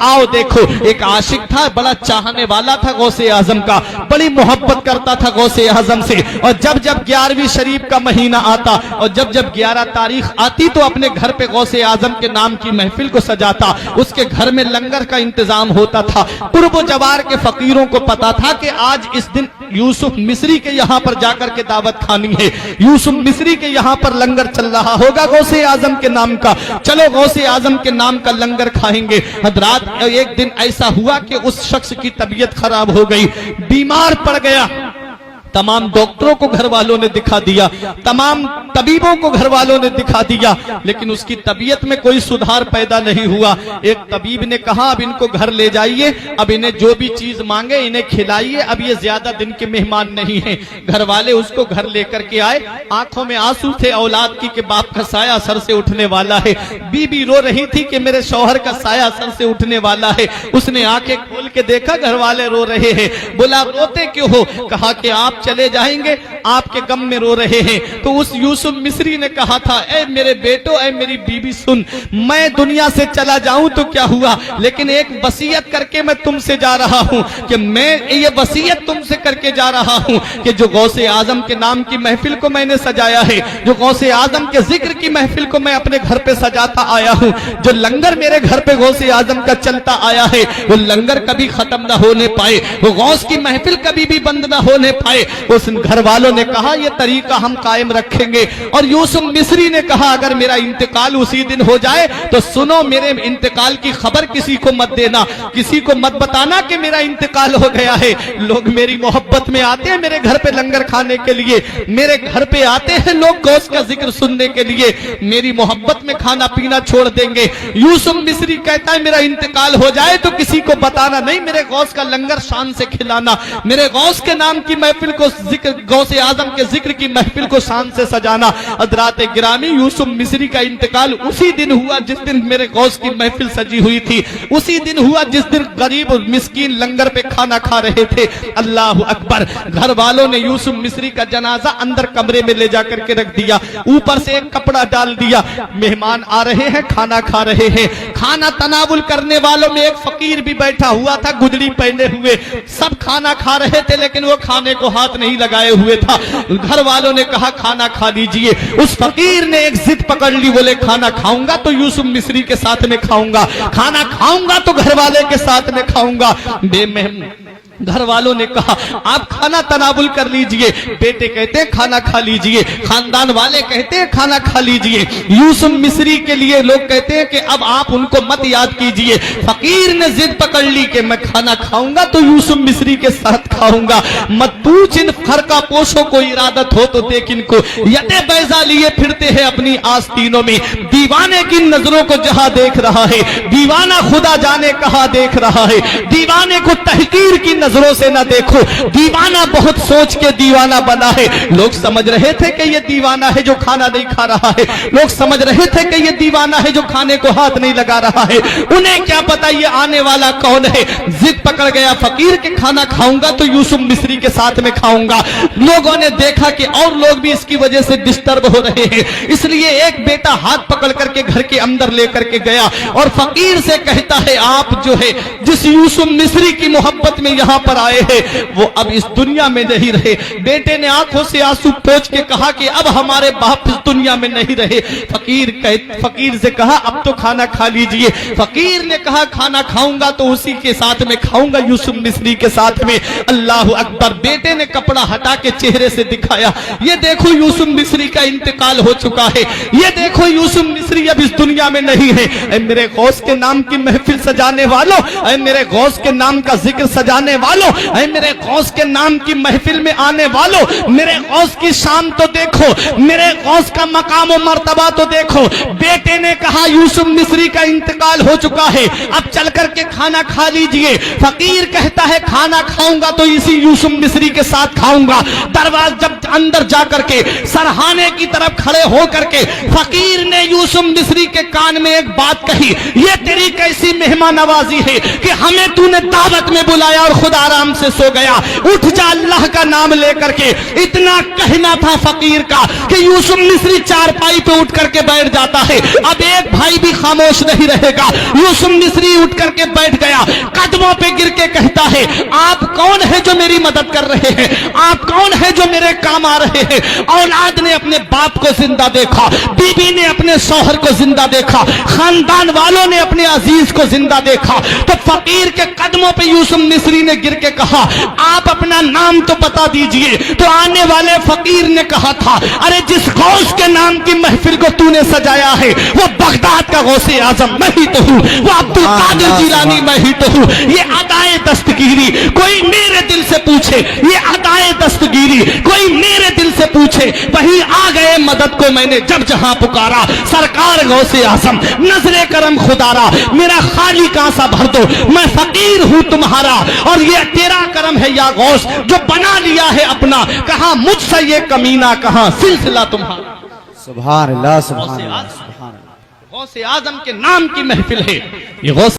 आओ देखो, एक आशिक था, बड़ा चाहने वाला था गौसे आजम का, बड़ी मोहब्बत करता था गौसे आजम से। और जब जब 11वीं शरीफ का महीना आता और जब जब 11 तारीख आती तो अपने घर पे गौसे आजम के नाम की महफिल को सजाता। उसके घर में लंगर का इंतजाम होता था। कुर्ब जवार के फकीरों को पता था कि आज इस दिन यूसुफ मिस्री के यहाँ पर जाकर के दावत खानी है, यूसुफ मिस्री के यहाँ पर लंगर चल रहा होगा गौसे आजम के नाम का, चलो गौसे आजम के नाम का लंगर खाएंगे। हजरात, एक दिन ऐसा हुआ कि उस शख्स की तबीयत खराब हो गई, बीमार पड़ गया। तमाम डॉक्टरों को घर वालों ने दिखा दिया, तमाम तबीबों को घर वालों ने दिखा दिया, लेकिन उसकी तबीयत में कोई सुधार पैदा नहीं हुआ। एक तबीब ने कहा अब इनको घर ले जाइए, अब इन्हें जो भी चीज मांगे इन्हें खिलाइए, अब ये ज्यादा दिन के मेहमान नहीं हैं। घर वाले उसको घर लेकर के आए, आंखों में आंसू थे औलाद की कि बाप का साया सर से उठने वाला है। बीबी रो रही थी कि मेरे शौहर का साया सर से उठने वाला है। उसने आंखें खोल के देखा, घर वाले रो रहे हैं। बोला रोते क्यों हो? कहा कि आप चले जाएंगे, आपके गम में रो रहे हैं। तो उस यूसुफ मिस्री ने कहा था, ऐ मेरे बेटो, ऐ मेरी बीबी सुन, मैं दुनिया से चला जाऊं तो क्या हुआ, लेकिन एक वसीयत करके मैं तुमसे जा रहा हूं कि मैं ये वसीयत तुमसे करके जा रहा हूं कि जो गौसे आजम के नाम की महफिल को मैंने सजाया है, जो गौसे आजम के जिक्र की महफिल को मैं अपने घर पे सजाता आया हूं, जो लंगर मेरे घर पे गौसे आजम का चलता आया है, वो लंगर कभी खत्म ना होने पाए, वो गौस की महफिल कभी भी बंद ना होने पाए। उस घर वालों ने कहा यह तरीका हम कायम रखेंगे। और यूसुफ मिस्री ने कहा अगर मेरा इंतकाल उसी दिन हो जाए तो सुनो, मेरे इंतकाल की खबर किसी को मत देना, किसी को मत बताना कि मेरा इंतकाल हो गया है। लोग मेरी मोहब्बत में आते हैं मेरे घर पे लंगर खाने के लिए, मेरे घर पे आते हैं लोग गौस का जिक्र सुनने के लिए, मेरी मोहब्बत में खाना पीना छोड़ देंगे। यूसुफ मिस्री कहता है मेरा इंतकाल हो जाए तो किसी को बताना नहीं, मेरे गौस का लंगर शान से खिलाना, मेरे गौस के नाम की महफिल को जिक्र, गौसे आजम के जिक्र की महफिल को शान से सजाना। हज़रात गिरामी, यूसुफ मिस्री का इंतकाल उसी दिन हुआ जिस दिन मेरे गौस की महफिल सजी हुई थी, उसी दिन हुआ जिस दिन गरीब और मिस्कीन लंगर पे खाना खा रहे थे। अल्लाह अकबर। घर वालों ने यूसुफ मिस्री का जनाजा अंदर कमरे में ले जाकर के रख दिया, ऊपर से एक कपड़ा डाल दिया। मेहमान आ रहे हैं, खाना खा रहे हैं। खाना तनावुल करने वालों में एक फकीर भी बैठा हुआ था, गुदड़ी पहने हुए। सब खाना खा रहे थे लेकिन वो खाने को हाथ नहीं लगाए हुए था। घर वालों ने कहा खाना खा लीजिए। उस फकीर ने एक जिद पकड़ ली, बोले खाना खाऊंगा तो यूसुफ मिस्री के साथ में खाऊंगा, खाना खाऊंगा तो घर वाले के साथ में खाऊंगा। घर वालों ने कहा आप खाना तनावुल कर लीजिए। बेटे कहते हैं खाना खा लीजिए, खानदान वाले कहते हैं खाना खा लीजिए। यूसुफ मिस्री के लिए लोग कहते हैं कि अब आप उनको मत याद कीजिए। फकीर ने जिद पकड़ ली कि मैं खाना खाऊंगा तो यूसुफ मिस्री के साथ खाऊंगा। मत पूछ इन खरका पोशों को इरादत हो तो देख इनको यते बैजा लिए फिरते हैं अपनी आस्तीनों में। दीवाने की नजरों को जहां देख रहा है, दीवाना खुदा जाने कहां देख रहा है। दीवाने को तहकीर की नजरों से ना देखो, दीवाना बहुत सोच के दीवाना बना है। लोग समझ रहे थे कि ये दीवाना है जो खाना नहीं खा रहा है, लोग समझ रहे थे कि ये दीवाना है जो खाने को हाथ नहीं लगा रहा है। उन्हें क्या पता ये आने वाला कौन है। जिद पकड़ गया फकीर के खाना खाऊंगा तो यूसुफ मिस्री के साथ में खाऊंगा। लोगों ने देखा कि और लोग भी इसकी वजह से डिस्टर्ब हो रहे हैं, इसलिए एक बेटा हाथ पकड़ करके घर के अंदर लेकर के गया और फकीर से कहता है आप जो है जिस यूसुफ मिस्री की मोहब्बत में यहाँ पर आए हैं वो अब इस दुनिया में नहीं रहे। बेटे ने आंखों से आंसू पोंछ के कहा कि अब हमारे बाप इस दुनिया में नहीं रहे। फकीर से कहा अब तो खाना खा लीजिए। फकीर ने कहा खाना खाऊंगा तो उसी के साथ में खाऊंगा, यूसुफ मिस्री के साथ में। अल्लाह अकबर। बेटे ने कपड़ा हटा के चेहरे से दिखाया, ये देखो यूसुफ मिस्री का इंतकाल हो चुका है, ये देखो यूसुफ मिस्री अब इस दुनिया में नहीं है। मेरे गौस के नाम की महफिल सजाने वालों, मेरे गौस के नाम का जिक्र सजाने वालों, मेरे गौस के नाम की महफिल में आने वालों, मेरे गौस की शान तो देखो, मेरे गौस का मकाम और मर्तबा तो देखो। बेटे ने कहा यूसुफ मिस्री का इंतकाल हो चुका है, अब चल करके खाना खा लीजिए। फकीर कहता है खाना खाऊंगा तो इसी यूसुफ मिस्री के साथ खाऊंगा। दरवाजा जब अंदर जाकर के सरहाने की तरफ खड़े होकर के फकीर ने यूसुफ मिस्री के कान में एक बात कही, ये तेरी कैसी मेहमान नवाजी है कि हमें तूने दावत में बुलाया और खुद आराम से सो गया। उठ जा अल्लाह का नाम लेकर के। इतना कहना था फकीर का कि यूसुफ मिस्री चारपाई पे उठ करके बैठ जाता है। अब एक भाई भी खामोश नहीं रहेगा। यूसुफ मिस्री उठ करके बैठ गया, कदमों पे गिर के कहता है, आप कौन है जो मेरी मदद कर रहे हैं? आप कौन है जो मेरे काम आ रहे हैं? औलाद ने अपने बाप को जिंदा देखा, बीबी ने अपने शौहर को जिंदा देखा, खानदान वालों ने अपने अजीज को जिंदा देखा। तो फकीर के कदमों पे यूसुफ मिस्री ने गिर के कहा, आप अपना नाम तो बता दीजिए। तो आने वाले फकीर ने कहा था, अरे जिस गौस के नाम की महफिल को तूने सजाया है वो बगदाद का गौसे आजम मैं ही तो हूँ, वो अब्दुल कादिर जिलानी मैं ही तो हूँ। ये अदाए दस्तगीरी कोई मेरे दिल से पूछे, ये अदाए दस्तगीरी कोई मेरे दिल से पूछे, वही आ गए मदद को मैंने जब जहां पुकारा। सरकार गौसे आजम नजरे करम खुदारा, मेरा खाली कांसा भर दो, मैं फकीर हूं तुम्हारा और ये तेरा करम है या गौस जो बना लिया है अपना। कहा मुझसे ये कमीना, कहा सिलसिला तुम्हारा। सुभान अल्लाह, सुभान अल्लाह, सुभान अल्लाह। गौसे आजम के नाम की महफिल है ये। गौस